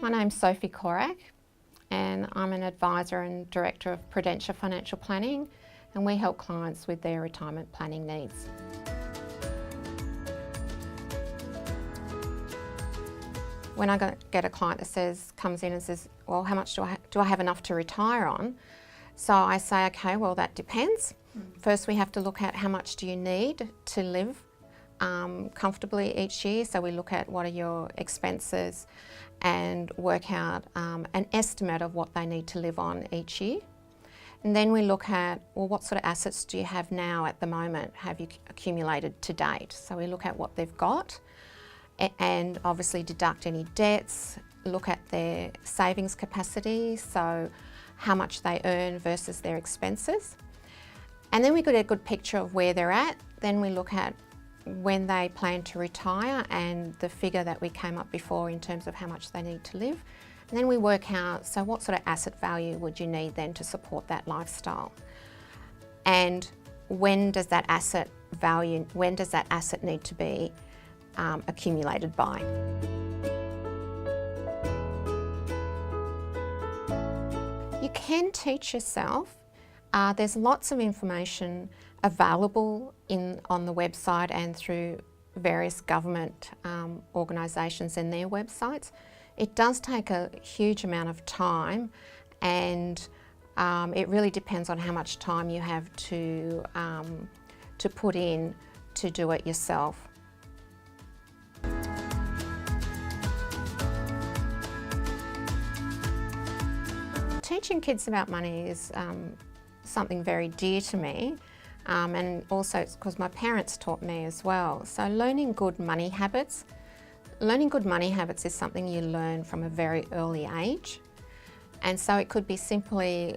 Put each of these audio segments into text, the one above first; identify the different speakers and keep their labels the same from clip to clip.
Speaker 1: My name's Sofie Korac and I'm an advisor and director of Prudential Financial Planning, and we help clients with their retirement planning needs. When I get a client that comes in and says, well, how much do I have enough to retire on? So I say, okay, well, that depends. First, we have to look at how much do you need to live comfortably each year. So we look at what are your expenses and work out an estimate of what they need to live on each year. And then we look at, well, what sort of assets do you have now at the moment, have you accumulated to date? So we look at what they've got and obviously deduct any debts, look at their savings capacity, so how much they earn versus their expenses. And then we get a good picture of where they're at. Then we look at when they plan to retire and the figure that we came up before in terms of how much they need to live. And then we work out, so what sort of asset value would you need then to support that lifestyle? And when does that asset need to be accumulated by? You can teach yourself. There's lots of information available on the website and through various government organisations and their websites. It does take a huge amount of time, and it really depends on how much time you have to put in to do it yourself. Teaching kids about money is something very dear to me, and also it's because my parents taught me as well. So learning good money habits is something you learn from a very early age. And so it could be simply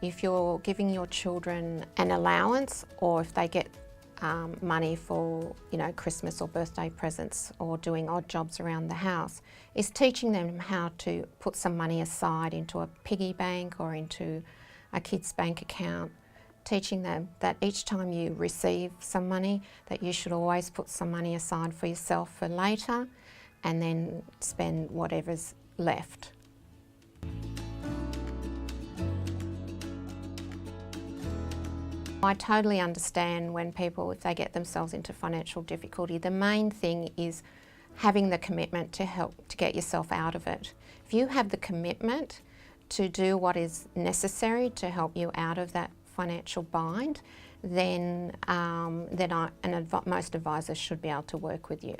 Speaker 1: if you're giving your children an allowance, or if they get money for Christmas or birthday presents or doing odd jobs around the house, is teaching them how to put some money aside into a piggy bank or into a kid's bank account, teaching them that each time you receive some money that you should always put some money aside for yourself for later and then spend whatever's left. I totally understand when people, if they get themselves into financial difficulty, the main thing is having the commitment to help to get yourself out of it. If you have the commitment to do what is necessary to help you out of that financial bind, then most advisors should be able to work with you.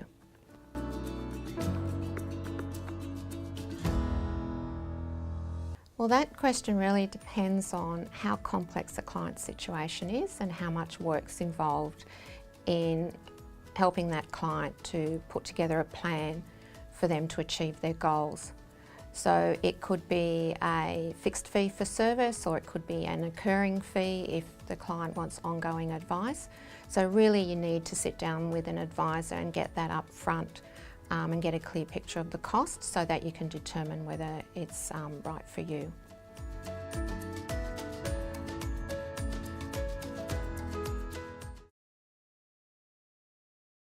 Speaker 1: Well, that question really depends on how complex the client's situation is and how much work's involved in helping that client to put together a plan for them to achieve their goals. So it could be a fixed fee for service, or it could be an occurring fee if the client wants ongoing advice. So really you need to sit down with an advisor and get that up front and get a clear picture of the cost so that you can determine whether it's right for you.